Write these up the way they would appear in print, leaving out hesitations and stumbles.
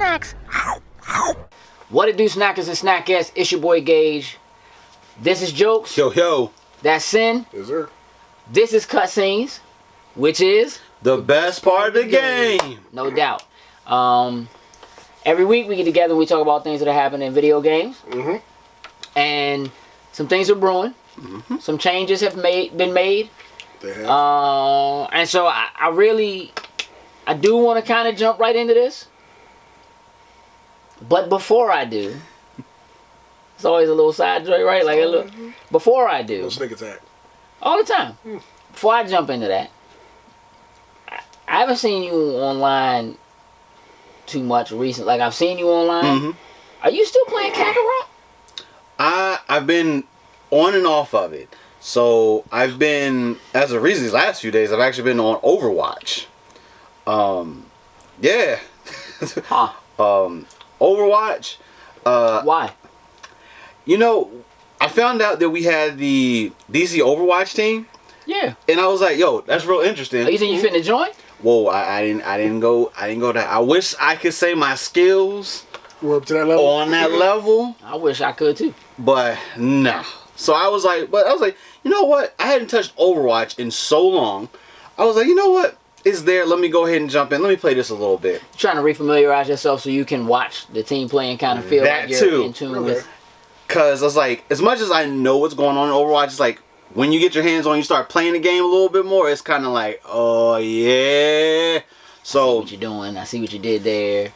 snacks. What it do, snackers and snackettes? It's your boy Gage. This is Jokes. Yo. That's Sin. Yes, sir. This is Cutscenes, which is The best part of the game. no doubt. Every week we get together and we talk about things that are happening in video games. Mm-hmm. And some things are brewing. Mm-hmm. Some changes have been made. They have. And so I do want to kind of jump right into this. But before I do, it's always a little side joint, right? Like a little. Before I do, No sneak attack. all the time. Before I jump into that, I haven't seen you online too much recently. Like I've seen you online. Mm-hmm. Are you still playing Kakarot? I've been on and off of it. So I've been, as of recent, these last few days, I've actually been on Overwatch. Yeah. Huh? Overwatch. Why? You know, I found out that we had the DC Overwatch team, Yeah. and I was like, "Yo, that's real interesting." Oh, you think you finna join? Whoa, I didn't go that. I wish I could say my skills We're up to that level. on that level, I wish I could too. but nah. So I was like, you know what? I hadn't touched Overwatch in so long. I was like, you know what? It's there. Let me go ahead and jump in. Let me play this a little bit. Trying to refamiliarize yourself so you can watch the team play and kind of feel That like you're too. in tune Okay. with. Cause I was like, as much as I know what's going on in Overwatch, it's like when you get your hands on, you start playing the game a little bit more. It's kind of like, oh yeah. See So what you're doing. I see what you did there.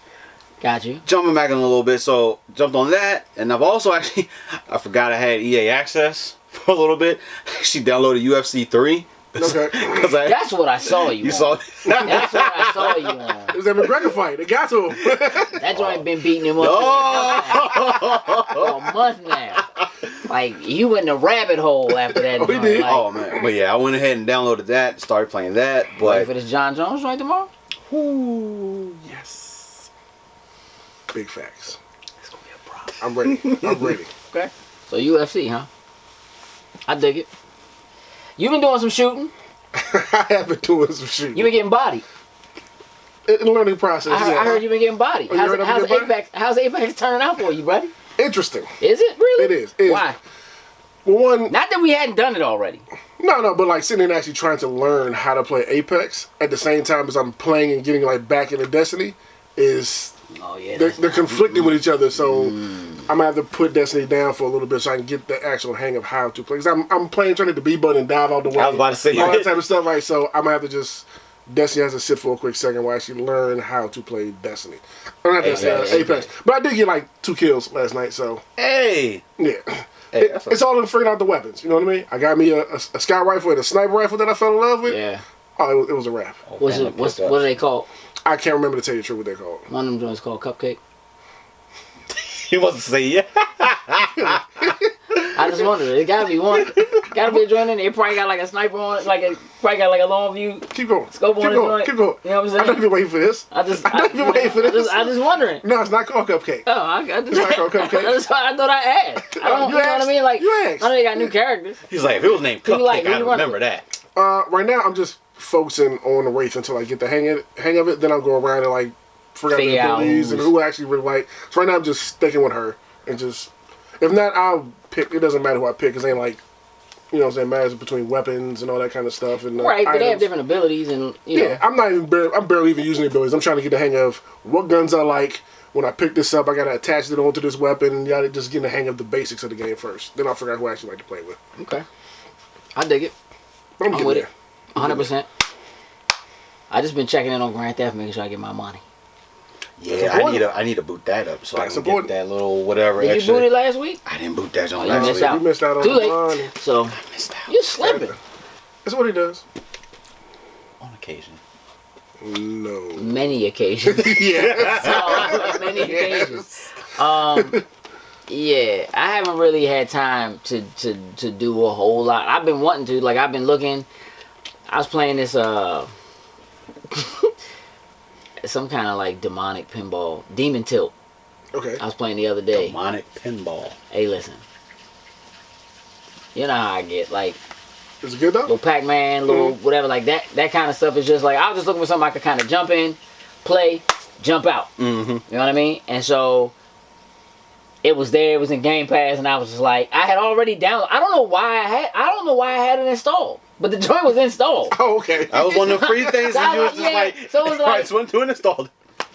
Got you. jumping back in a little bit, so jumped on that, and I've also actually, I forgot I had EA access for a little bit. I actually downloaded UFC 3. Okay. Cause That's what I saw you you on. saw. That's what I saw you on. It was that McGregor fight. They got to him. That joint been beating him up Oh. for a month now. Like, you went in a rabbit hole after that Oh, he joint. did? Like, Oh man, but yeah, I went ahead and downloaded that, started playing that, ready but for this John Jones joint tomorrow? Ooh, yes. Big facts. It's gonna be a problem. I'm ready. Okay. So UFC, huh? I dig it. You been doing some shooting. I have been doing some shit. You been getting bodied. In the learning process. I heard you been getting bodied. Oh, you heard I've been getting bodied? How's Apex turning out for you, buddy? Interesting. Is it really? It is. Why? Well, one, Not that we hadn't done it already. no, but like sitting and actually trying to learn how to play Apex at the same time as I'm playing and getting like back into Destiny is Oh yeah. they're conflicting with each other. So I'm gonna have to put Destiny down for a little bit so I can get the actual hang of how to play. Because I'm playing trying to hit the B button and dive out the way. I was about to say all that type of stuff, right? So I'm gonna have to just Destiny has to sit for a quick second while I actually learn how to play Destiny. Or not Destiny, Apex. But I did get like 2 kills last night, so hey, yeah. hey, that's It's all in figuring out the weapons. You know what I mean? I got me a scout rifle and a sniper rifle that I fell in love with. Yeah. Oh, it was a wrap. What are they called? I can't remember to tell you the truth what they're called. One of them joints called Cupcake. he wants to say yeah. I just wondered. It gotta be one. Gotta be a joint in there. It probably got like a sniper on it, probably got like a long view Keep going. scope Keep on it. going. Keep going. You know what I'm saying? I don't even waiting for this. I just I just wondering. No, it's not called Cupcake. Oh, I just, It's not called Cupcake. that's why I thought I asked. I don't, You you know what asked. I mean? Like, You I asked. know they got new characters. He's like, if it was named Who you Cupcake, like? Who I you running remember that. Right now, I'm just focusing on the Wraith until I get the hang of it. Then I'll go around and like figure out the Figure out abilities and who's- who I actually really like. So right now, I'm just sticking with her and just if not, I'll pick. It doesn't matter who I pick. Cause it ain't like you know what I'm saying matters between weapons and all that kind of stuff. And Right, but they have items. different abilities and, you know. Yeah, I'm barely even using the abilities. I'm trying to get the hang of what guns I like. When I pick this up, I gotta attach it onto this weapon and gotta just get the hang of the basics of the game first. Then I'll figure out who I actually like to play with. Okay. I dig it. But I'm getting with there. it. 100%. I just been checking in on Grand Theft, making sure I get my money. Yeah, I need to boot that up so That's I can important. get that little whatever Did extra. you boot it last week? I didn't boot that on you last missed week. out. You missed out on Too the late. money. So, Missed out you slipping. That's what he does. on occasion. No. Many occasions. Yeah. So, many occasions. Yeah, I haven't really had time to do a whole lot. I've been wanting to. Like, I've been looking. I was playing this, some kind of like demonic pinball. Demon Tilt. Okay. I was playing the other day. Demonic pinball. Hey, listen. You know how I get. Like, Is it good though? little Pac-Man, little whatever, like that kind of stuff is just like, I was just looking for something I could kind of jump in, play, jump out. Mm-hmm. You know what I mean? And so it was there. It was in Game Pass, and I was just like, I had already downloaded. I don't know why I had it installed, but the joint was installed. Oh, okay. That was one of the free things that you was just like, so it was I like, just went to and installed it.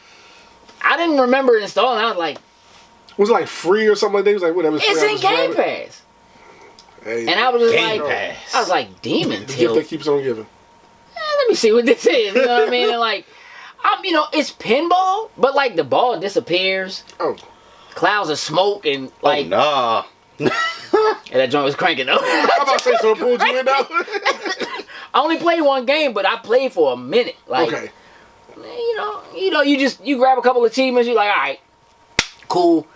I didn't remember installing. I was like, Was it like free or something like that? It was like, whatever. it's in Game Pass. Hey, And I was just Game like, Pass. I was like, Demon the gift Till. that keeps on giving. Let me see what this is. You know what I mean? And like, it's pinball, but like the ball disappears. Oh. Clouds of smoke and like, Oh, nah. and that joint was cranking up. I'm about to say, so it pulled you in now? I only played one game, but I played for a minute. Like, Okay. you grab a couple achievements. You're like, all right, cool.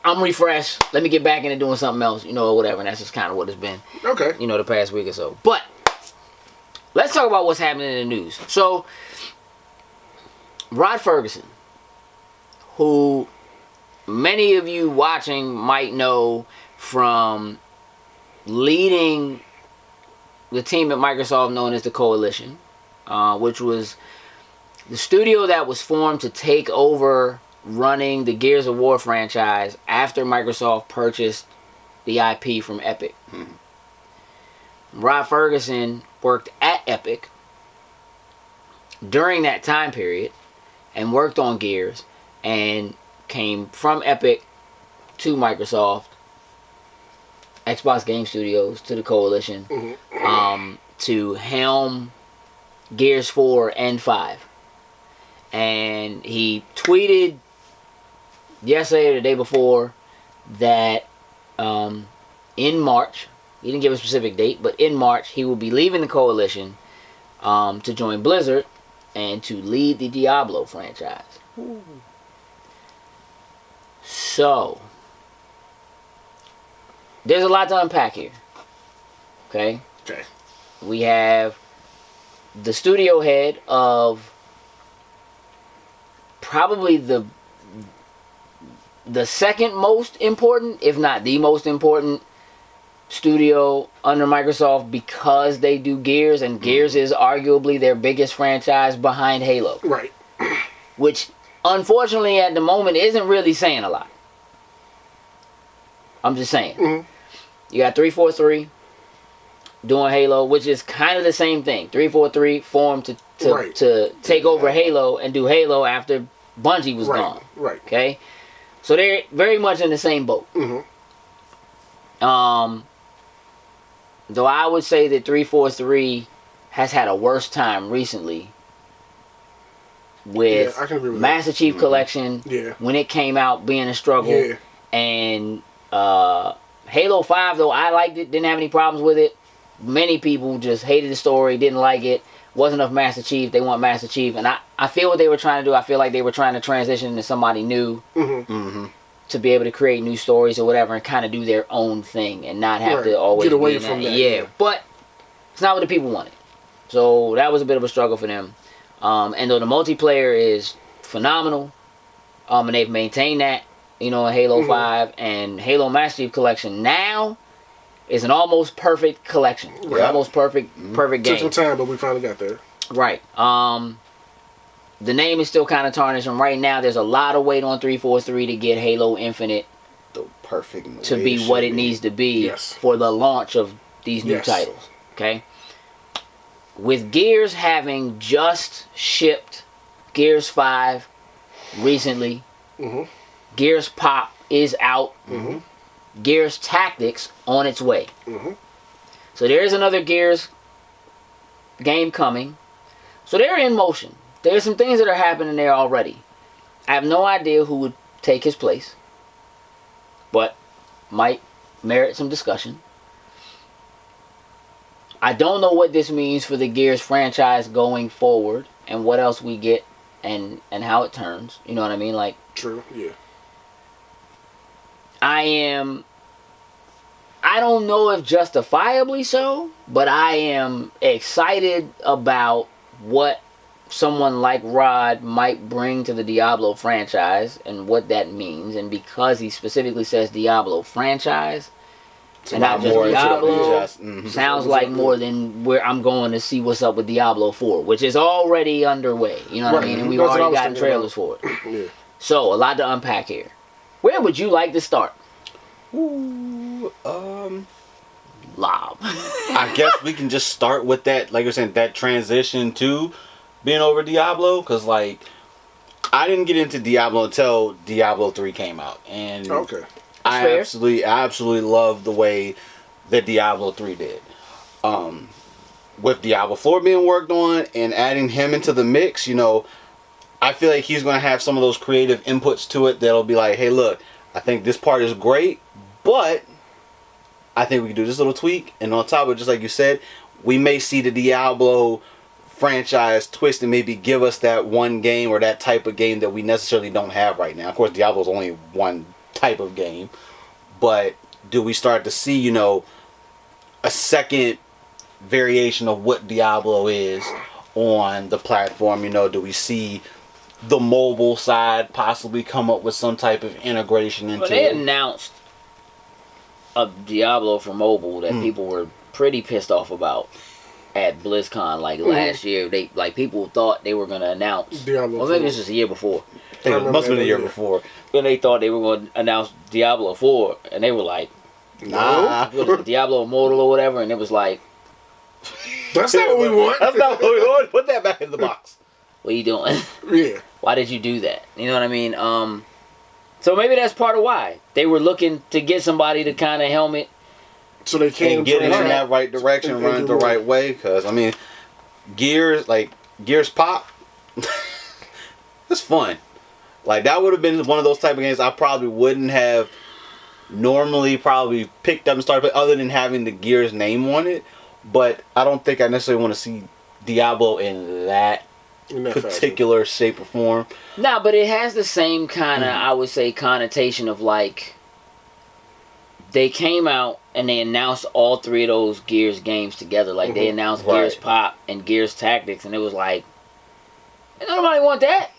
I'm refreshed. Let me get back into doing something else, or whatever. And that's just kind of what it's been, Okay. the past week or so. But let's talk about what's happening in the news. So, Rod Ferguson, who many of you watching might know from leading the team at Microsoft known as the Coalition, which was the studio that was formed to take over running the Gears of War franchise after Microsoft purchased the IP from Epic. Rod Ferguson worked at Epic during that time period and worked on Gears and came from Epic to Microsoft, Xbox Game Studios, to the Coalition, to helm Gears 4 and 5. And he tweeted yesterday or the day before that in March, he didn't give a specific date, but in March he will be leaving the Coalition to join Blizzard and to lead the Diablo franchise. Ooh. So, there's a lot to unpack here. Okay? Okay. We have the studio head of probably the second most important, if not the most important studio under Microsoft because they do Gears, and Gears is arguably their biggest franchise behind Halo. Right. Which, unfortunately, at the moment, isn't really saying a lot. I'm just saying. You got 343 doing Halo, which is kind of the same thing. 343 formed to take over Halo and do Halo after Bungie was gone. Right. Okay? So they're very much in the same boat. Though I would say that 343 has had a worse time recently with Master Chief Collection when it came out being a struggle. And Halo 5, though I liked it, didn't have any problems with it. Many people just hated the story, didn't like it. Wasn't enough Master Chief. They want Master Chief. And I feel what they were trying to do. I feel like they were trying to transition into somebody new to be able to create new stories or whatever and kind of do their own thing and not have to always get away be from that. Yeah, but it's not what the people wanted. So that was a bit of a struggle for them. And though the multiplayer is phenomenal, and they've maintained that, in Halo 5 and Halo Master Chief Collection now is an almost perfect collection. It's almost perfect game. Took some time, but we finally got there. Right. The name is still kind of tarnished, and right now there's a lot of weight on 343 to get Halo Infinite The perfect to be what it needs to be for the launch of these new titles. Okay? With Gears having just shipped Gears 5 recently, Gears Pop is out, Gears Tactics on its way. So there's another Gears game coming. So they're in motion. There's some things that are happening there already. I have no idea who would take his place, but might merit some discussion. I don't know what this means for the Gears franchise going forward and what else we get and how it turns. You know what I mean? Like, true, yeah. I don't know if justifiably so, but I am excited about what someone like Rod might bring to the Diablo franchise and what that means. And because he specifically says Diablo franchise, and not just more into the Diablo. just, Sounds like more than where I'm going to see what's up with Diablo 4, which is already underway. You know what I mean? And we've That's what I already was gotten thinking trailers for it. Yeah. So, a lot to unpack here. Where would you like to start? Ooh, Lob. I guess we can just start with that, like you're saying, that transition to being over Diablo, because like I didn't get into Diablo until Diablo 3 came out, and Okay. I absolutely love the way that Diablo 3 did. With Diablo 4 being worked on and adding him into the mix, you know, I feel like he's going to have some of those creative inputs to it that'll be like, hey, look, I think this part is great, but I think we can do this little tweak. And on top of it, just like you said, we may see the Diablo franchise twist and maybe give us that one game or that type of game that we necessarily don't have right now. Of course, Diablo's only one type of game. But do we start to see, you know, a second variation of what Diablo is on the platform? You know, do we see the mobile side possibly come up with some type of integration into Well, they it? announced a Diablo for mobile that people were pretty pissed off about at BlizzCon like last year. They people thought they were gonna announce Diablo Well, maybe 4. this was the year before. I think it must have been the year before. When they thought they were gonna announce Diablo 4 and they were like, Nah. what is it, Diablo Immortal or whatever, and it was like, That's not what we want. That's not what we want. Put that back in the box. what are you doing? Yeah. Why did you do that? You know what I mean? So maybe that's part of why. They were looking to get somebody to kind of helmet. So they came And get it in trying- that right direction, and run it do the more. right way. Because, I mean, Gears Pop, it's fun. Like, that would have been one of those type of games I probably wouldn't have normally probably picked up and started playing, other than having the Gears name on it. But I don't think I necessarily want to see Diablo in that in that fashion. particular shape or form. Nah, but it has the same kind of, I would say, connotation of like, they came out and they announced all three of those Gears games together. Like, they announced Right. Gears Pop and Gears Tactics, and it was like, nobody want that.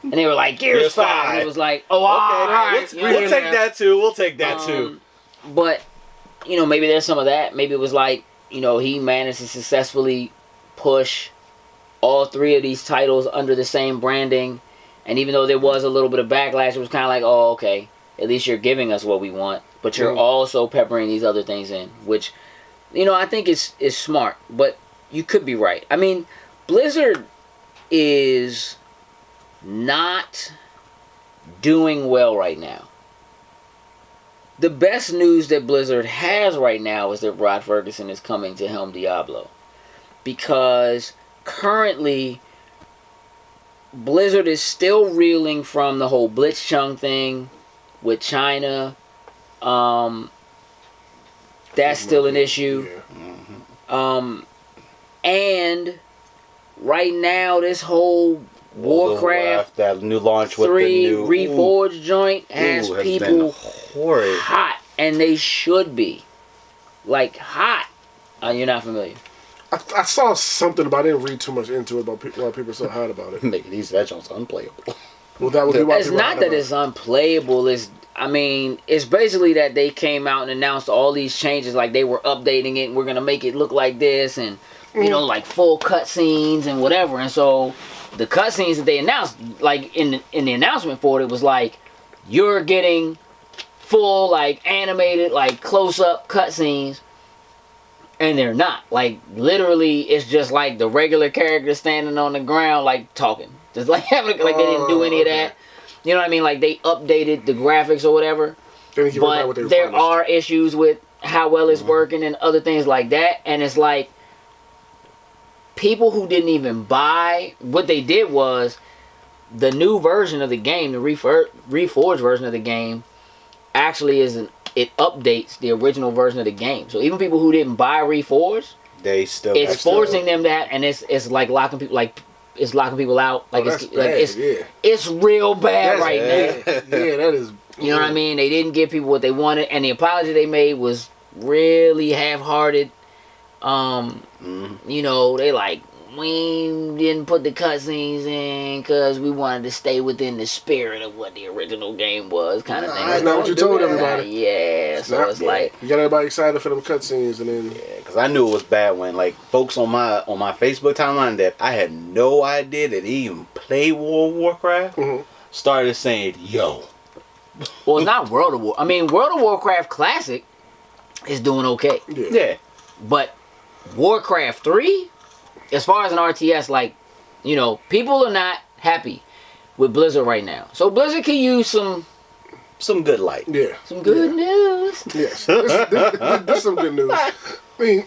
And they were like, Gears 5. And it was like, oh, all right. You know We'll what I take mean? that too. We'll take that too. But, you know, maybe there's some of that. Maybe it was like, you know, he managed to successfully push all three of these titles under the same branding. And even though there was a little bit of backlash, it was kind of like, oh, okay, at least you're giving us what we want. But you're also peppering these other things in, which, you know, I think is smart. But you could be right. I mean, Blizzard is not doing well right now. The best news that Blizzard has right now is that Rod Ferguson is coming to helm Diablo. Because currently, Blizzard is still reeling from the whole Blitzchung thing with China. That's still an issue. Yeah. And right now, this whole Warcraft that new launch with 3 the new Reforged joint has has people been horrid. hot, and they should be. Like, hot. You're not familiar. I saw something, but I didn't read too much into it about why people are so hot about it. Making these that joint's unplayable. Well, that would be why It's people are not hot that about it's unplayable. It's basically that they came out and announced all these changes, like they were updating it, and we're gonna make it look like this, and you know, like full cutscenes and whatever. And so the cutscenes that they announced, like in the announcement for it was like, you're getting full like animated, like close up cutscenes, and they're not. Like literally, it's just like the regular character standing on the ground, like talking, just like having like they didn't do any of that. You know what I mean? Like they updated the graphics or whatever. But there are issues with how well it's working and other things like that. And it's like, people who didn't even buy, what they did was, the new version of the game, the reforged version of the game, actually it updates the original version of the game. So even people who didn't buy Reforged, They still it's forcing them to have, and it's like locking people out. Like it's real bad right now. Yeah, that is. You know what I mean? They didn't give people what they wanted, and the apology they made was really half-hearted. You know, they like, we didn't put the cutscenes in because we wanted to stay within the spirit of what the original game was, kind of thing. That's not what you told everybody. Yeah, so it's like you got everybody excited for them cutscenes, and then because I knew it was bad when like folks on my Facebook timeline that I had no idea that they even played World of Warcraft started saying, "Yo." Well, it's not World of War. I mean, World of Warcraft Classic is doing okay. Yeah. But Warcraft 3, as far as an RTS, like, you know, people are not happy with Blizzard right now. So Blizzard can use some good light. Yeah. Some good news. Yes. This is some good news. I mean,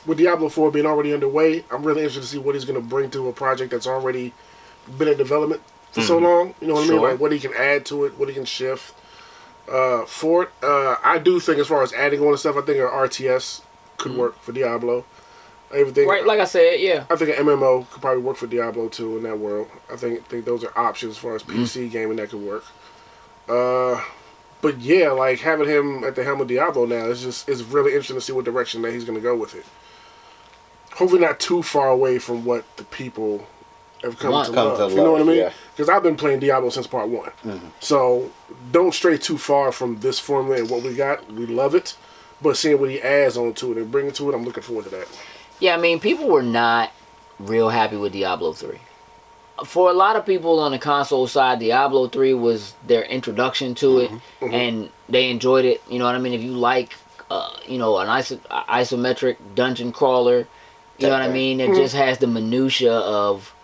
with Diablo 4 being already underway, I'm really interested to see what he's going to bring to a project that's already been in development for so long. You know what I mean? Like what he can add to it, what he can shift. For it, I do think as far as adding on and stuff, I think an RTS could work for Diablo. Everything, Right, like I said, yeah. I think an MMO could probably work for Diablo too in that world. I think those are options as far as PC gaming that could work. But yeah, like having him at the helm of Diablo now it's really interesting to see what direction that he's going to go with it. Hopefully not too far away from what the people have come to love. You know what I mean? Because I've been playing Diablo since part 1. So don't stray too far from this formula and what we got. We love it. But seeing what he adds onto it and bringing to it, I'm looking forward to that. Yeah, I mean, people were not real happy with Diablo 3. For a lot of people on the console side, Diablo 3 was their introduction to it, and they enjoyed it. You know what I mean? If you like, you know, an isometric dungeon crawler, you know what I mean? It just has the minutia of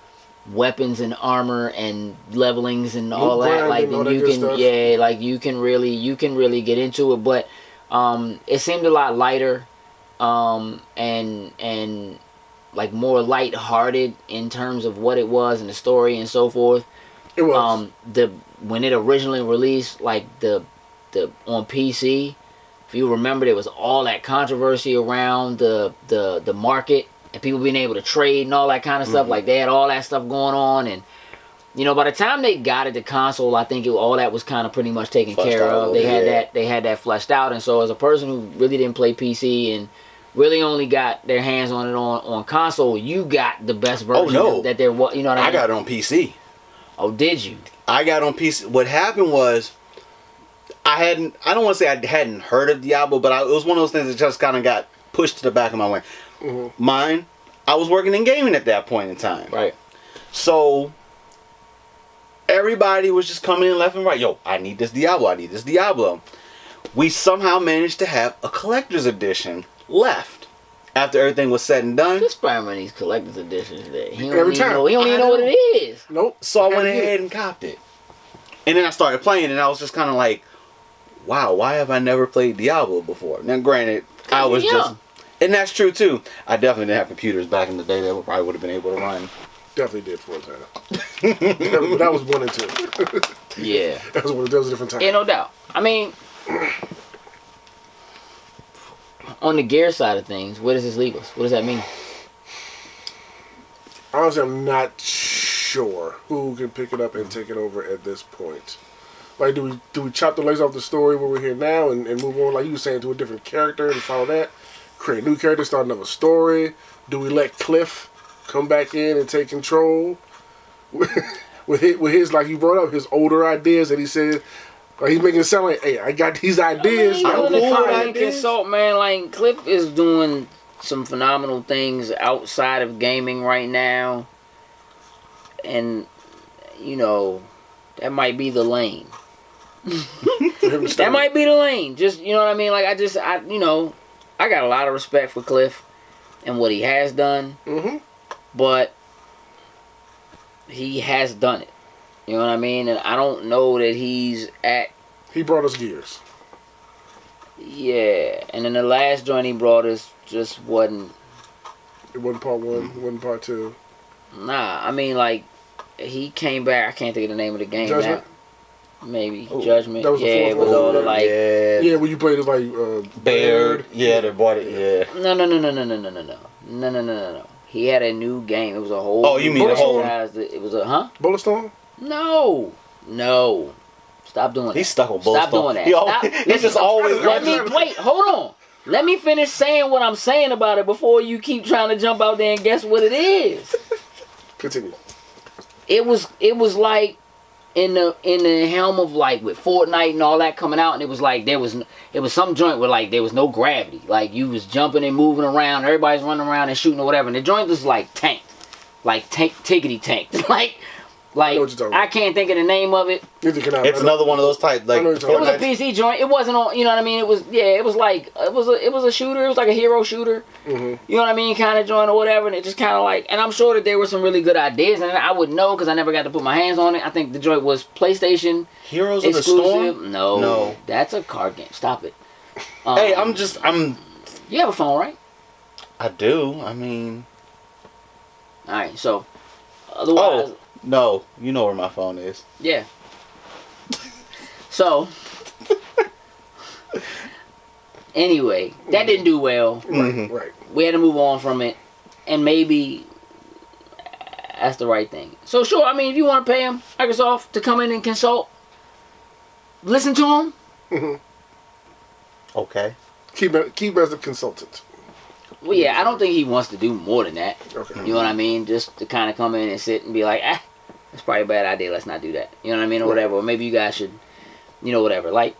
weapons and armor and levelings and all that. Like then you can, like you can really get into it. But it seemed a lot lighter, and like more light-hearted in terms of what it was and the story and so forth. It was. When it originally released, like the on PC, if you remember, there was all that controversy around the market and people being able to trade and all that kind of stuff. Like they had all that stuff going on, and you know, by the time they got it to console, I think all that was kind of pretty much taken care of. They had that fleshed out, and so as a person who really didn't play PC and really only got their hands on it on console, you got the best version that there was. You know what I mean? I got it on PC. Oh, did you? I got it on PC. What happened was, I don't want to say I hadn't heard of Diablo, but it was one of those things that just kind of got pushed to the back of my mind. I was working in gaming at that point in time. Right. So everybody was just coming in left and right. Yo, I need this Diablo. I need this Diablo. We somehow managed to have a collector's edition left after everything was said and done. Just buy one of these collector's editions there. He Every don't time. even know what it is. Nope. So I went ahead and copped it. And then I started playing, and I was just kind of like, wow, why have I never played Diablo before? Now, granted, I was just... And that's true, too. I definitely didn't have computers back in the day that probably would have been able to run. Definitely did for a time. That was 1 and 2. Yeah. That was a different time. Yeah, no doubt. I mean, on the gear side of things, where does this leave us? What does that mean? Honestly, I'm not sure who can pick it up and take it over at this point. Like, do we chop the legs off the story where we're here now and move on, like you were saying, to a different character and follow that? Create a new character, start another story? Do we let Cliff come back in and take control? with his, like you brought up, his older ideas that he said, like he's making it sound like, hey, I got these ideas. I mean, consult, man. Like, Cliff is doing some phenomenal things outside of gaming right now. And, you know, that might be the lane. That might be the lane. Just, you know what I mean? Like, I got a lot of respect for Cliff and what he has done. But he has done it. You know what I mean? And I don't know that he's at... He brought us Gears. Yeah. And then the last joint he brought us just wasn't... It wasn't part 1. It wasn't part 2. Nah. I mean, like, he came back. I can't think of the name of the game Judgment? now. Maybe. Ooh. Judgment. That was the it was all the, like... Yeah, when you played it, like... Baird. Yeah, they bought it, yeah. No. He had a new game. It was a whole... Oh, you mean the whole... It was a... Huh? Bulletstorm? No. Stop doing that. He's stuck on Bulletstorm. Stop doing that. He just always... Wait, hold on. Let me finish saying what I'm saying about it before you keep trying to jump out there and guess what it is. Continue. It was like in the helm of like with Fortnite and all that coming out, and it was like it was some joint where like there was no gravity, like you was jumping and moving around, everybody's running around and shooting or whatever, and the joint was like tickety tanked, like I can't think of the name of it. It's another one of those type like. It was a PC joint. It wasn't on. You know what I mean? It was It was like it was a shooter. It was like a hero shooter. You know what I mean? Kind of joint or whatever. And it just kind of like. And I'm sure that there were some really good ideas, and I wouldn't know because I never got to put my hands on it. I think the joint was PlayStation Heroes exclusive. of the Storm. No, that's a card game. Stop it. Hey, I'm. You have a phone, right? I do. I mean. All right. So, otherwise. Oh. No, you know where my phone is. Yeah. So, anyway, that didn't do well. Right. We had to move on from it, and maybe that's the right thing. So, sure, I mean, if you want to pay him, Microsoft, to come in and consult, listen to him. Okay. Keep as a consultant. Well, yeah, I don't think he wants to do more than that. Okay. You know what I mean? Just to kind of come in and sit and be like, that's probably a bad idea. Let's not do that. You know what I mean? Or whatever. Or maybe you guys should, whatever. Like,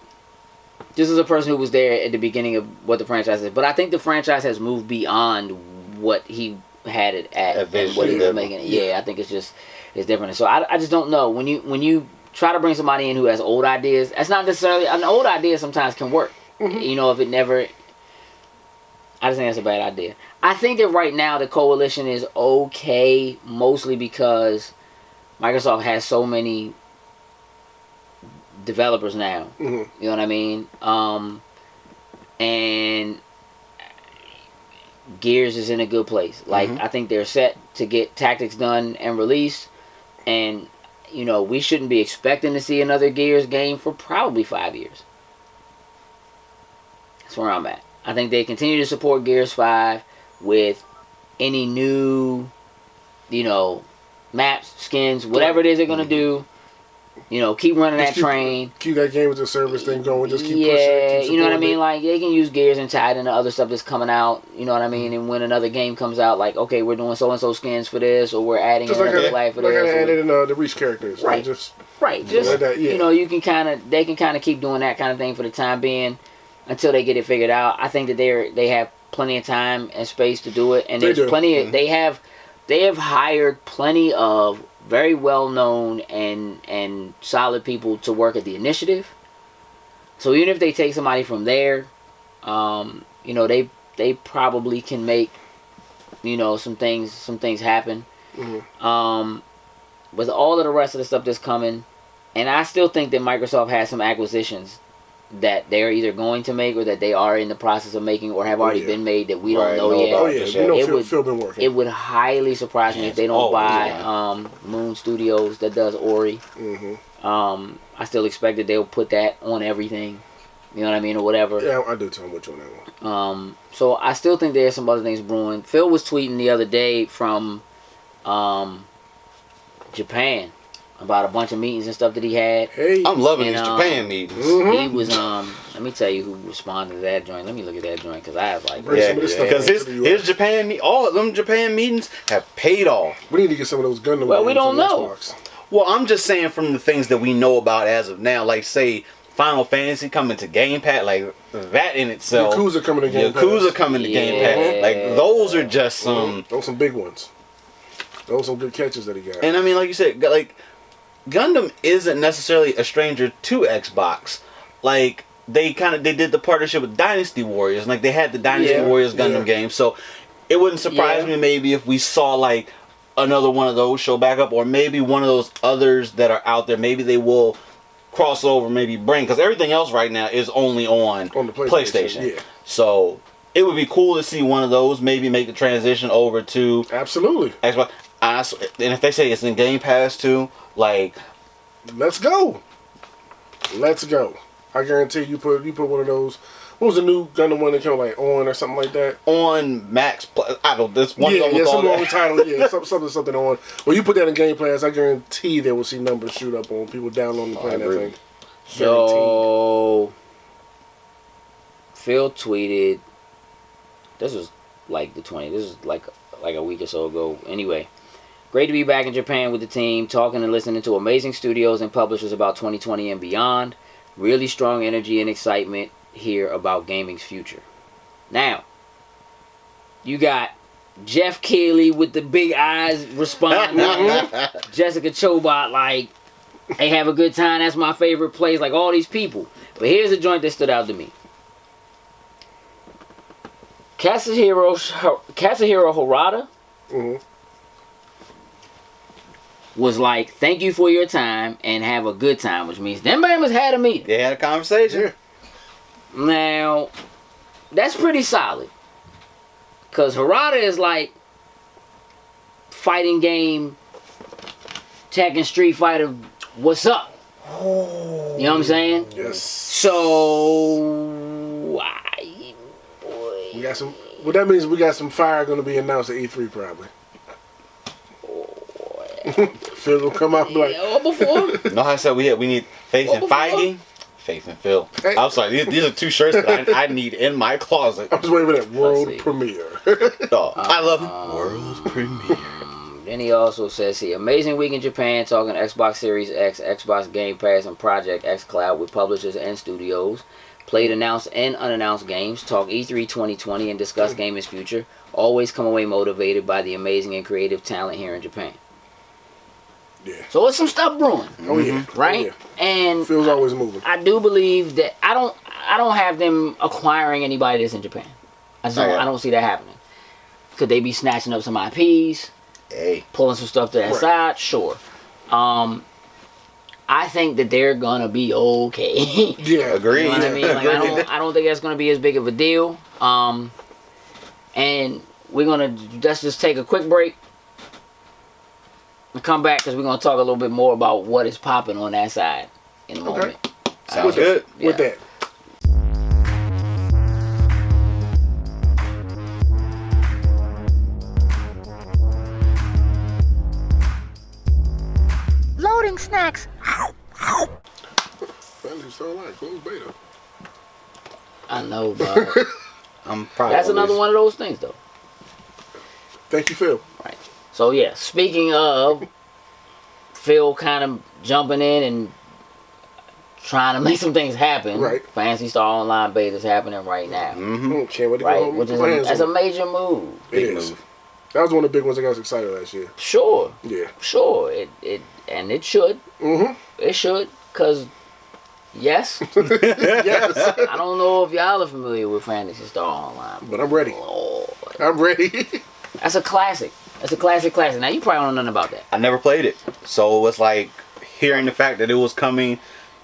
this is a person who was there at the beginning of what the franchise is. But I think the franchise has moved beyond what he had it at and what he was making it. Yeah, I think it's different. So I just don't know. When you try to bring somebody in who has old ideas, that's not necessarily, an old idea sometimes can work. If it never... I just think that's a bad idea. I think that right now the coalition is okay, mostly because Microsoft has so many developers now. You know what I mean? And Gears is in a good place. Like, I think they're set to get Tactics done and released. And, we shouldn't be expecting to see another Gears game for probably 5 years. That's where I'm at. I think they continue to support Gears 5 with any new, maps, skins, whatever it is they're going to do. Keep running that train. Keep that game as a service thing going. Just keep pushing it. Keep you know what I mean? Like, they can use Gears and tie it into other stuff that's coming out. You know what I mean? And when another game comes out, like, okay, we're doing so-and-so skins for this, or we're adding another flag for this. Like I added in the Reach characters. Right. Just like that, yeah. They can kind of keep doing that kind of thing for the time being. Until they get it figured out. I think that they have plenty of time and space to do it, and there's plenty of they have hired plenty of very well known and solid people to work at the initiative. So even if they take somebody from there, they probably can make some things happen. With all of the rest of the stuff that's coming, and I still think that Microsoft has some acquisitions that they're either going to make or that they are in the process of making or have already been made that we don't know yet. Oh yeah, Phil been working. It would highly surprise me if they don't buy Moon Studios that does Ori. I still expect that they'll put that on everything. You know what I mean, or whatever. Yeah, I do tell them what you on that one. So I still think there's some other things brewing. Phil was tweeting the other day from Japan about a bunch of meetings and stuff that he had. Hey, I'm loving these Japan meetings. He was let me tell you who responded to that joint. Let me look at that joint because I was like, because his Japan all of them Japan meetings have paid off. We need to get some of those Gundam. Well, we don't know. Xbox. Well, I'm just saying from the things that we know about as of now, like say Final Fantasy coming to Game Pass, like that in itself. Yakuza coming to Game Pass. Yakuza coming to Game Pass. Like those are just some. Those some big ones. Those are some good catches that he got. And I mean, like you said, like Gundam isn't necessarily a stranger to Xbox. Like they did the partnership with Dynasty Warriors, and like they had the Dynasty Warriors Gundam game. So it wouldn't surprise me maybe if we saw like another one of those show back up, or maybe one of those others that are out there. Maybe they will cross over, maybe bring, because everything else right now is only on the PlayStation. Yeah. So it would be cool to see one of those maybe make the transition over to Xbox. And if they say it's in Game Pass too, like, let's go. I guarantee you put one of those. What was the new Gundam one that came like On or something like that? On Max. I don't. This one. Some over title. Yeah, something on. Well, you put that in Game Pass, I guarantee they will see numbers shoot up on people downloading and playing that thing. So Phil tweeted This was like the 20th. This is like a week or so ago. Anyway, great to be back in Japan with the team, talking and listening to amazing studios and publishers about 2020 and beyond. Really strong energy and excitement here about gaming's future. Now, you got Jeff Keighley with the big eyes responding. Jessica Chobot like, hey, have a good time. That's my favorite place. Like all these people. But here's a joint that stood out to me. Katsuhiro Harada was like, thank you for your time and have a good time, which means them Bama's had a meeting. They had a conversation. Now, that's pretty solid. Because Harada is like fighting game, Tekken Street Fighter, what's up? You know what I'm saying? Yes. So, we got some. Well, that means we got some fire going to be announced at E3 probably. Phil will come out and be like, before. No, I said we need faith in Feige, faith in Phil. Hey. I'm sorry, these are two shirts that I need in my closet. I'm just waiting for that world premiere. Oh, I love world premiere. Then he also says, amazing week in Japan, talking Xbox Series X, Xbox Game Pass, and Project X Cloud with publishers and studios. Played announced and unannounced games, talk E3 2020, and discuss gaming's future. Always come away motivated by the amazing and creative talent here in Japan. Yeah. So it's some stuff brewing. Oh yeah. Right? Oh, yeah. And Phil's always moving. I do believe that I don't have them acquiring anybody that's in Japan. I don't see that happening. Could they be snatching up some IPs? Hey. Pulling some stuff to that side? Sure. I think that they're gonna be okay. Yeah, agreed. You know what I mean? Like, I don't think that's gonna be as big of a deal. And let's just take a quick break and come back because we're gonna talk a little bit more about what is popping on that side in a moment. Sounds good. Yeah. With that. Loading snacks. Fantasy Star Online, close beta. I know, but that's another one of those things, though. Thank you, Phil. Right. So yeah, speaking of Phil kind of jumping in and trying to make some things happen. Right. Fantasy Star Online beta is happening right now. Mm-hmm. Can't wait to Right, go home. which is that's a major move. It is. That was one of the big ones that got us excited last year. Sure. Yeah. Sure. It should. Mm-hmm. It should, cause yes. Yes. I don't know if y'all are familiar with Fantasy Star Online, But I'm ready. Lord. I'm ready. That's a classic. That's a classic. Now you probably don't know nothing about that. I never played it, so it was like hearing the fact that it was coming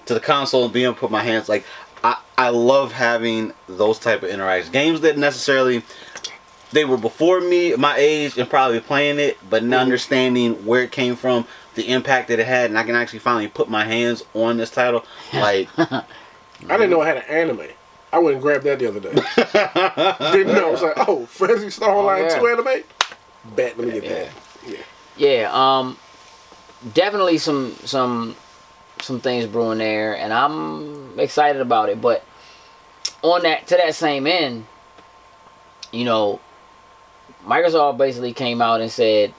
to the console and being able to put my hands. Like I love having those type of interactions. Games that necessarily they were before me, my age, and probably playing it, but not understanding where it came from, the impact that it had, and I can actually finally put my hands on this title. Like I didn't know I had an anime. I went and grabbed that the other day. Didn't know. I was like, oh, Fantasy Star Online 2 anime? Bet, let me get that. Yeah, definitely some things brewing there, and I'm excited about it. But to that same end, you know, Microsoft basically came out and said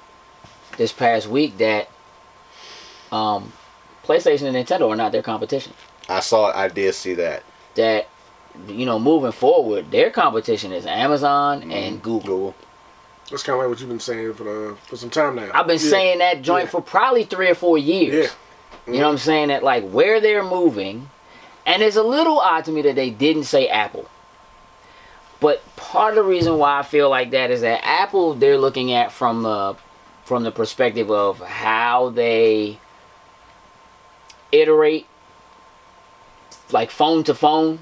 this past week that PlayStation and Nintendo are not their competition. I did see that. That, you know, moving forward, their competition is Amazon and Google. That's kind of like what you've been saying for some time now. I've been saying that joint for probably 3 or 4 years. Yeah. You know what I'm saying? That like where they're moving, and it's a little odd to me that they didn't say Apple. But part of the reason why I feel like that is that Apple, they're looking at from the perspective of how they iterate, like phone to phone.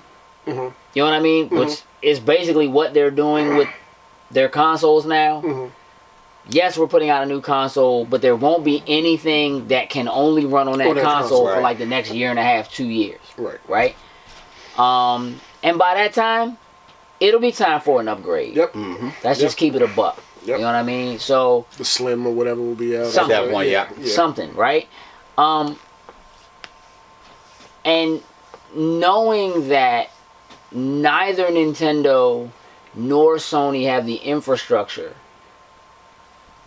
Mm-hmm. You know what I mean? Mm-hmm. Which is basically what they're doing with their consoles now. Mm-hmm. Yes, we're putting out a new console, but there won't be anything that can only run on that console for like the next year and a half, 2 years. Right? And by that time, it'll be time for an upgrade. Yep. Mm-hmm. Let's just keep it a buck. Yep. You know what I mean? So the Slim or whatever will be out at that point. Yeah. Something, right? And knowing that neither Nintendo nor Sony have the infrastructure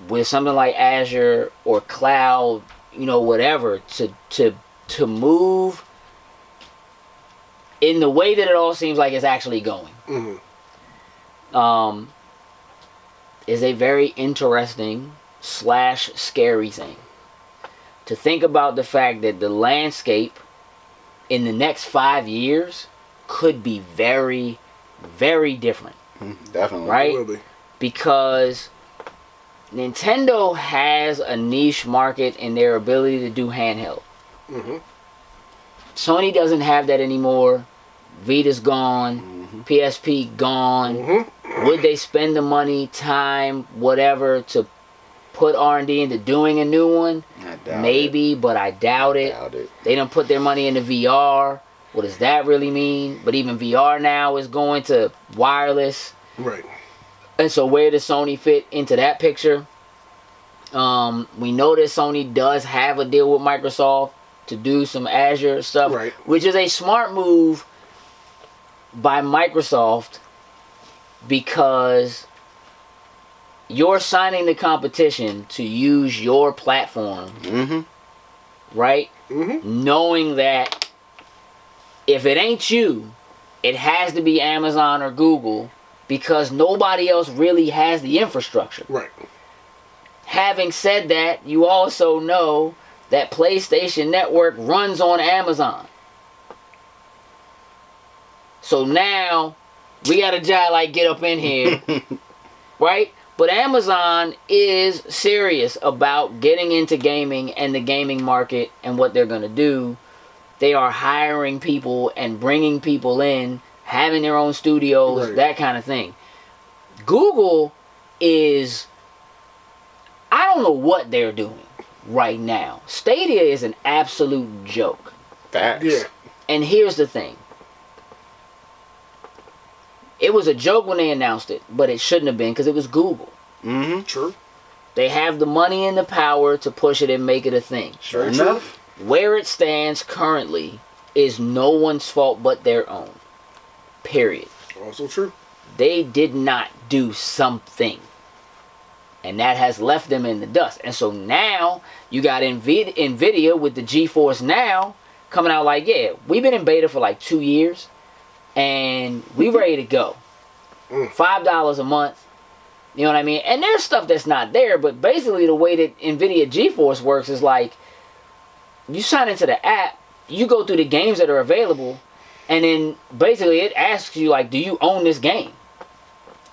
with something like Azure or cloud, whatever, to move in the way that it all seems like it's actually going. Mm-hmm. Is a very interesting / scary thing. To think about the fact that the landscape in the next 5 years could be very, very different. Definitely. Right? It will be. Because Nintendo has a niche market in their ability to do handheld. Mm-hmm. Sony doesn't have that anymore. Vita's gone. PSP gone. Mm-hmm. Would they spend the money, time, whatever, to put R&D into doing a new one? Maybe, but I doubt it. They don't put their money into VR. What does that really mean? But even VR now is going to wireless. Right. And so where does Sony fit into that picture? We know that Sony does have a deal with Microsoft to do some Azure stuff, right, which is a smart move by Microsoft, because you're signing the competition to use your platform, right? Knowing that if it ain't you, it has to be Amazon or Google, because nobody else really has the infrastructure. Right. Having said that, you also know that PlayStation Network runs on Amazon. So now we got a job like get up in here, right? But Amazon is serious about getting into gaming and the gaming market and what they're going to do. They are hiring people and bringing people in, having their own studios, right, that kind of thing. Google is, I don't know what they're doing right now. Stadia is an absolute joke. Facts. Yeah. And here's the thing. It was a joke when they announced it, but it shouldn't have been, because it was Google. True. They have the money and the power to push it and make it a thing. Sure enough. Where it stands currently is no one's fault but their own. Period. Also true. They did not do something. And that has left them in the dust. And so now you got NVIDIA with the GeForce Now coming out like, yeah, we've been in beta for like 2 years. And we ready to go. $5 a month. You know what I mean? And there's stuff that's not there, but basically the way that NVIDIA GeForce works is like, you sign into the app, you go through the games that are available, and then basically it asks you like, do you own this game?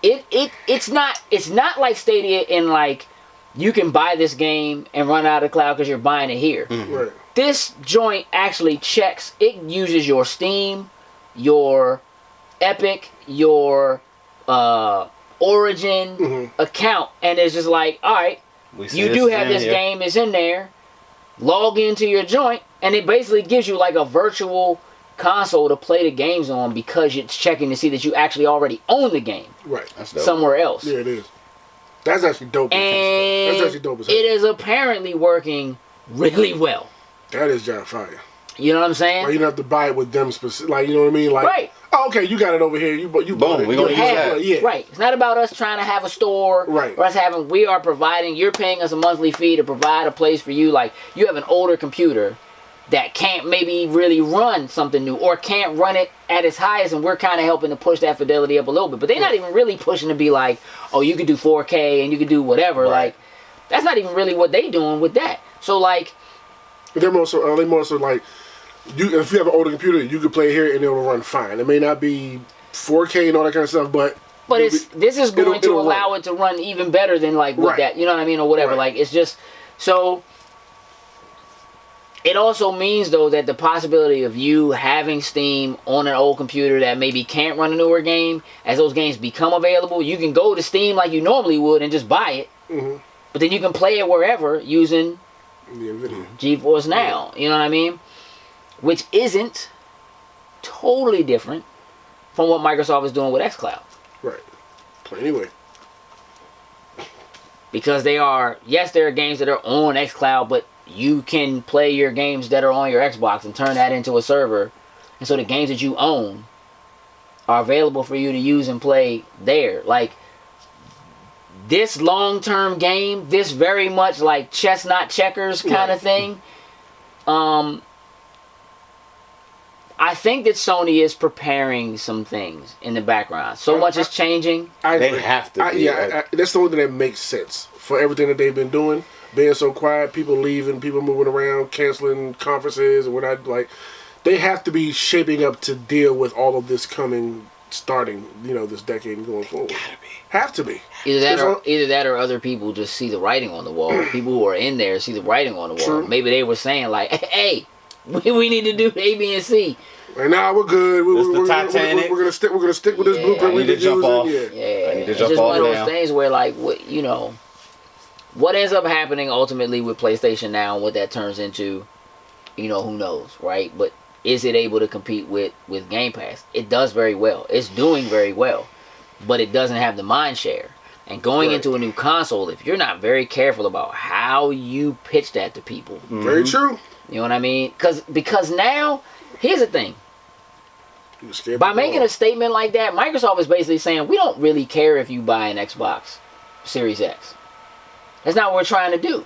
It's not like Stadia in like, you can buy this game and run out of the cloud because you're buying it here. Right. This joint actually checks, it uses your Steam, your Epic, your Origin account, and it's just like, alright, you do have this game, is in there, log into your joint, and it basically gives you like a virtual console to play the games on, because it's checking to see that you actually already own the game. Right. That's dope. Somewhere else. Yeah, it is. That's actually dope. And that's actually dope as hell. it is apparently working really well. That is John Fire. You know what I'm saying? Like, you don't have to buy it with them specific. Like, you know what I mean? Like, right. Oh, okay, you got it over here. You bought it. We gonna use that. Like, yeah. Right. It's not about us trying to have a store. Right. Or us having. We are providing. You're paying us a monthly fee to provide a place for you. Like, you have an older computer that can't maybe really run something new, or can't run it at its highest, and we're kind of helping to push that fidelity up a little bit. But they're not even really pushing to be like, oh, you could do 4K and you could do whatever. Right. Like, that's not even really what they doing with that. So like, They're more so like, if you have an older computer, you could play here and it'll run fine. It may not be 4K and all that kind of stuff, but this is going to allow run. it to run even better than like what Right. that, you know what I mean, or whatever. Right. Like, it's just so. It also means, though, that the possibility of you having Steam on an old computer that maybe can't run a newer game, as those games become available, you can go to Steam like you normally would and just buy it. But then you can play it wherever using the NVIDIA. GeForce Now. You know what I mean? Which isn't totally different from what Microsoft is doing with xCloud. Right. Anyway. Because they are, yes, there are games that are on xCloud, but you can play your games that are on your Xbox and turn that into a server. And so the games that you own are available for you to use and play there. Like, this long-term game, this very much like chess not checkers kind of thing. I think that Sony is preparing some things in the background. So much is changing. They have to be. That's the only thing that makes sense for everything that they've been doing. Being so quiet, people leaving, people moving around, canceling conferences, and whatnot. Like, they have to be shaping up to deal with all of this starting, this decade and going forward. Gotta be. Have to be. Either that or other people just see the writing on the wall. People who are in there see the writing on the wall. True. Maybe they were saying like, hey, we need to do A, B, and C. Right now we're good. We're Titanic. We're gonna stick with this blueprint. I need to jump off. Yeah, I need to it's jump just off one of those now. things where like what ends up happening ultimately with PlayStation now and what that turns into, who knows, right? But is it able to compete with Game Pass? It does very well. It's doing very well, but it doesn't have the mind share. And going into a new console, if you're not very careful about how you pitch that to people, very true. You know what I mean? Because now, here's the thing. By making a statement like that, Microsoft is basically saying, we don't really care if you buy an Xbox Series X. That's not what we're trying to do.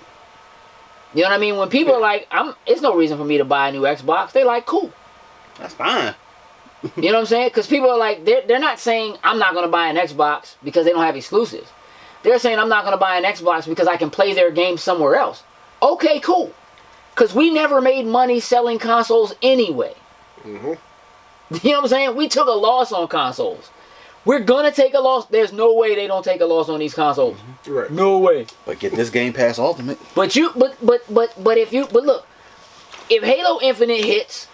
You know what I mean? When people are like, it's no reason for me to buy a new Xbox, they're like, cool. That's fine. You know what I'm saying? Because people are like, they're not saying, I'm not going to buy an Xbox because they don't have exclusives. They're saying, I'm not going to buy an Xbox because I can play their games somewhere else. Okay, cool. Because we never made money selling consoles anyway. Mm-hmm. You know what I'm saying? We took a loss on consoles. We're gonna take a loss. There's no way they don't take a loss on these consoles. Right. No way. But get this Game Pass Ultimate. But look, if Halo Infinite hits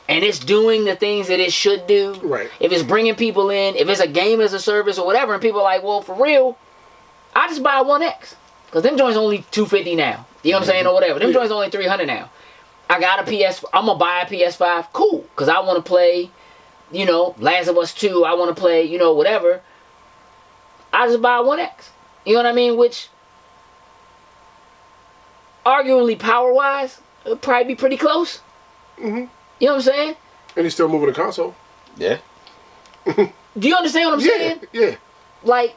and it's doing the things that it should do, right? If it's bringing people in, if it's a game as a service or whatever, and people are like, well, for real, I just buy One X because them joints only $250 now. You know what I'm saying, or whatever. Them joints only $300 now. I got a PS. I'm gonna buy a PS5. Cool, because I want to play, Last of Us 2. I want to play, whatever. I just buy One X. You know what I mean? Which, arguably power-wise, it'll probably be pretty close. Mm-hmm. You know what I'm saying? And he's still moving the console. Yeah. Do you understand what I'm saying? Yeah. Like,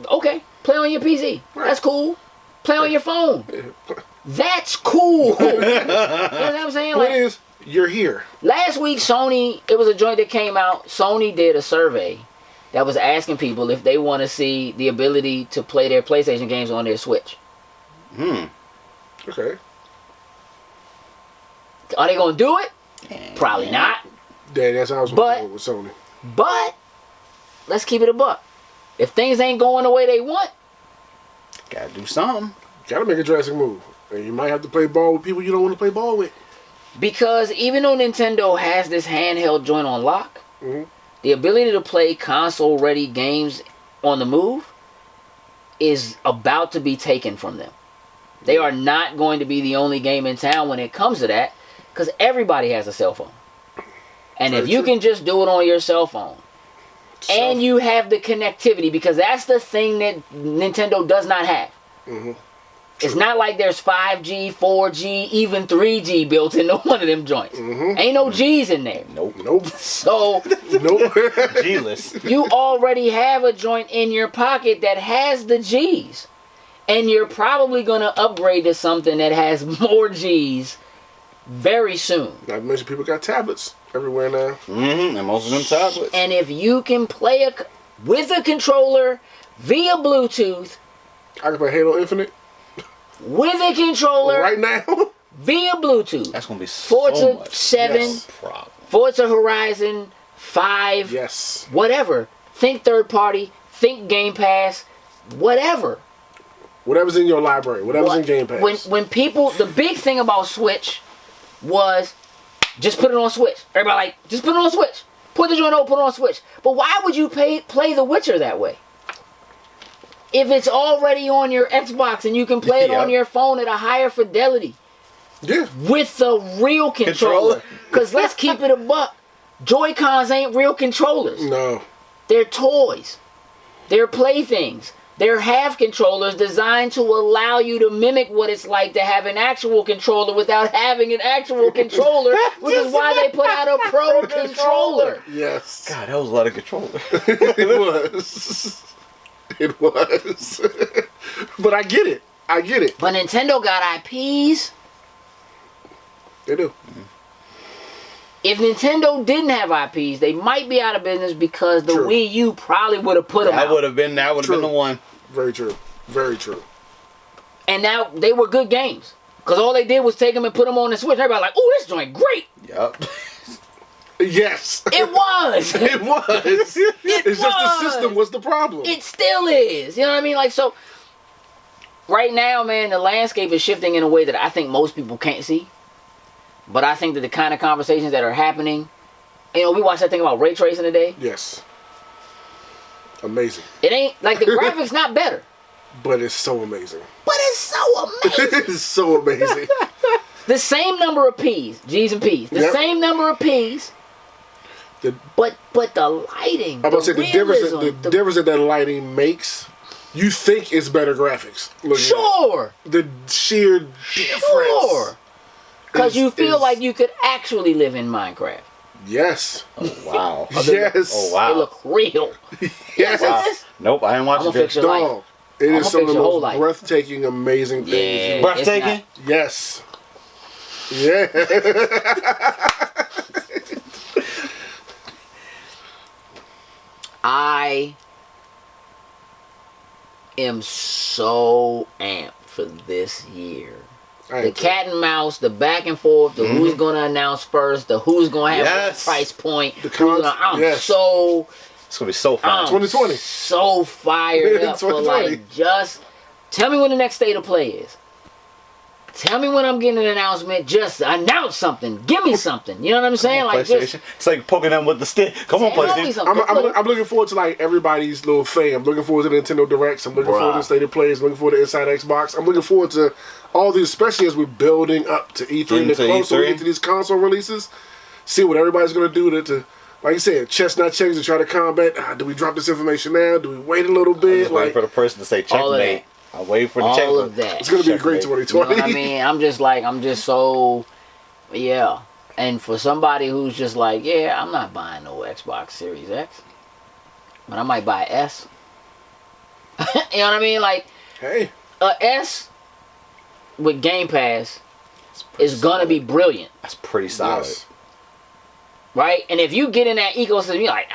okay, play on your PC. Right. That's cool. Play on your phone. Yeah. That's cool. You know what I'm saying? What is, you're here. Last week, Sony, it was a joint that came out. Sony did a survey that was asking people if they want to see the ability to play their PlayStation games on their Switch. Okay. Are they going to do it? Probably not. Yeah, that's how I was going with Sony. But, let's keep it a buck. If things ain't going the way they want, Gotta do something. Gotta make a drastic move. And you might have to play ball with people you don't want to play ball with. Because even though Nintendo has this handheld joint on lock, the ability to play console-ready games on the move is about to be taken from them. They are not going to be the only game in town when it comes to that, because everybody has a cell phone. And if you can just do it on your cell phone, and you have the connectivity, because that's the thing that Nintendo does not have. It's not like there's 5G, 4G, even 3G built into one of them joints. Ain't no G's in there. Nope. So, G-less. you already have a joint in your pocket that has the G's. And you're probably going to upgrade to something that has more G's very soon. Not to mention people got tablets everywhere now. And most of them tablets. And if you can play with a controller via Bluetooth, I can play Halo Infinite with a controller right now via Bluetooth. That's gonna be so Forza much 7, problem. Forza Horizon 5, yes, whatever. Think third party, think Game Pass, whatever. Whatever's in your library, whatever's in Game Pass. When people, the big thing about Switch was just put it on Switch. Everybody like, just put it on Switch. Put the joint over, put it on Switch. But why would you play The Witcher that way? If it's already on your Xbox and you can play it on your phone at a higher fidelity. Yeah. With the real controller. Because let's keep it a buck. Joy-Cons ain't real controllers. No. They're toys. They're playthings. They're half controllers designed to allow you to mimic what it's like to have an actual controller without having an actual controller, which is why they put out a pro controller. Yes. God, that was a lot of controller. It was. It was. But I get it. I get it. But Nintendo got IPs. They do. If Nintendo didn't have IPs, they might be out of business because the True. Wii U probably would have put them That out. would have been the one. Very true. Very true. And now they were good games. Because all they did was take them and put them on the Switch. Everybody like, oh, this joint great. Yep. Yes. It was. It was. It's just the was. system was the problem. It still is. You know what I mean? Like, so, right now, man, the landscape is shifting in a way that I think most people can't see. But I think that the kind of conversations that are happening, you know, we watched that thing about ray tracing today. Yes. Amazing. It ain't, like, the graphics not better. But it's so amazing. But it's so amazing. It's so amazing. The same number of P's, G's and P's. The Yep. same number of P's. But the lighting, I'm about to say the realism, difference that lighting makes, you think it's better graphics. Sure. The sheer difference. Sure. Because you feel is- like you could actually live in Minecraft. Yes. Oh, wow. Yes. Oh, wow. It look real. Yes. Wow. Nope, I ain't watching I'ma fix it. your life. Dog. It I'ma is some of fix the your whole most life. breathtaking, amazing things. Yeah. Breathtaking? Yes. Yeah. I am so amped for this year. The cat and mouse, the back and forth, the who's going to announce first, the who's going to have what price point. I'm so... It's going to be so fun. 2020. So fired up for 2020. like just... Tell me when the next state of play is. Tell me when I'm getting an announcement. Just announce something. Give me something. You know what I'm saying? Like just, it's like poking them with the stick. Come on, tell me PlayStation. something. I'm looking forward to like everybody's little thing. I'm looking forward to the Nintendo Directs. I'm looking forward to the State of Plays. I'm looking forward to Inside Xbox. I'm looking forward to all these, especially as we're building up to E3 and the closer we get to these console releases. See what everybody's going to do to, like you said, chestnut checks to try to combat. Do we drop this information now? Do we wait a little bit? Wait for the person to say checkmate. I'm waiting for the check. All of that. It's going to be a great 2020. You know what I mean? I'm just so, yeah. And for somebody who's just like, yeah, I'm not buying no Xbox Series X, but I might buy S. You know what I mean? Like, Hey. a S with Game Pass is going to be brilliant. That's pretty solid. Yes. Right? And if you get in that ecosystem, you're like,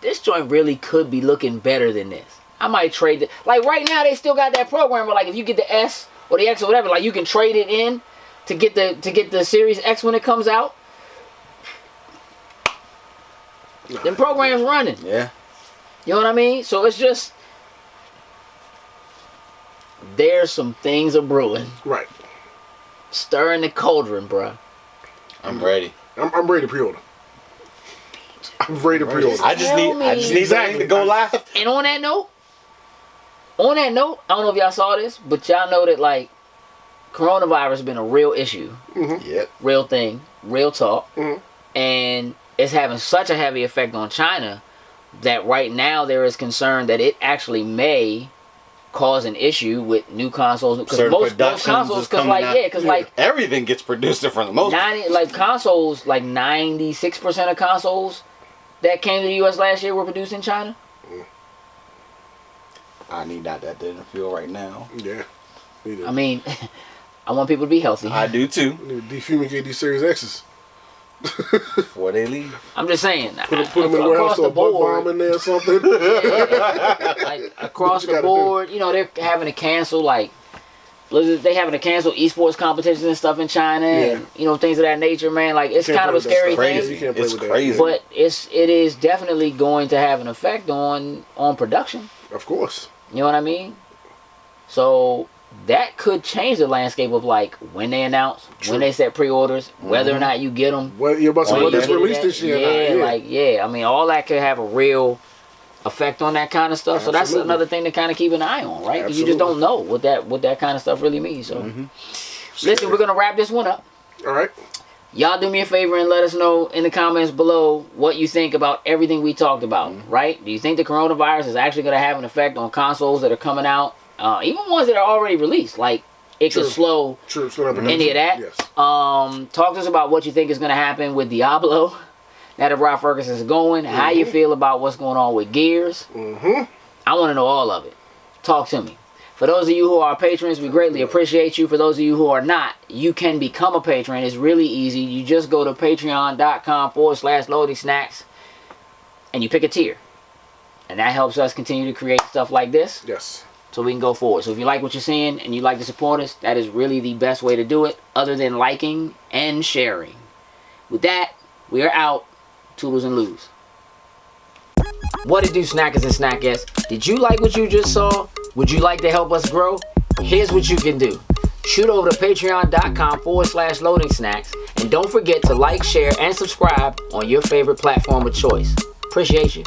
this joint really could be looking better than this. I might trade it. Like right now, they still got that program where like if you get the S or the X or whatever, like you can trade it in to get the Series X when it comes out. Them programs running. Yeah. You know what I mean? So it's just there's some things are brewing. Right. Stirring the cauldron, bruh. I'm ready. I'm ready to pre-order. I'm ready to pre-order. I just need Exactly. to go live. And on that note, I don't know if y'all saw this, but y'all know that like coronavirus has been a real issue. Mm-hmm. Yep. Real thing, real talk. Mm-hmm. And it's having such a heavy effect on China that right now there is concern that it actually may cause an issue with new consoles. Because most consoles, because everything gets produced different. Most 96% of consoles that came to the U.S. last year were produced in China. I need that to interfere right now. Yeah. I mean, I want people to be healthy. I do too. We need to defumigate these Series X's. Before they leave. I'm just saying. Put them in the warehouse, throw a bug bomb in there or something. Like across the board, you know, they're having to cancel like Blizzard. They having to cancel esports competitions and stuff in China, and you know things of that nature. Man, like it's kind of a scary thing. You can't play with crazy. that. But it is definitely going to have an effect on production. Of course. You know what I mean? So that could change the landscape of like when they announce, when they set pre-orders, whether or not you get them. Well, you're about to whether it's released this year. I mean, all that could have a real effect on that kind of stuff. So that's another thing to kind of keep an eye on, right? Because you just don't know what that kind of stuff really means. So, listen, we're gonna wrap this one up. All right. Y'all do me a favor and let us know in the comments below what you think about everything we talked about, right? Do you think the coronavirus is actually going to have an effect on consoles that are coming out? Even ones that are already released, like it could slow any of that. Yes. Talk to us about what you think is going to happen with Diablo. Now that Rod Ferguson is going, how you feel about what's going on with Gears. I want to know all of it. Talk to me. For those of you who are patrons, we greatly appreciate you. For those of you who are not, you can become a patron. It's really easy. You just go to patreon.com/loading snacks and you pick a tier. And that helps us continue to create stuff like this. Yes. So we can go forward. So if you like what you're seeing and you like to support us, that is really the best way to do it, other than liking and sharing. With that, we are out. Toodles and loos. What it do, snackers and snackettes? Did you like what you just saw? Would you like to help us grow? Here's what you can do. Shoot over to patreon.com/loading snacks. And don't forget to like, share, and subscribe on your favorite platform of choice. Appreciate you.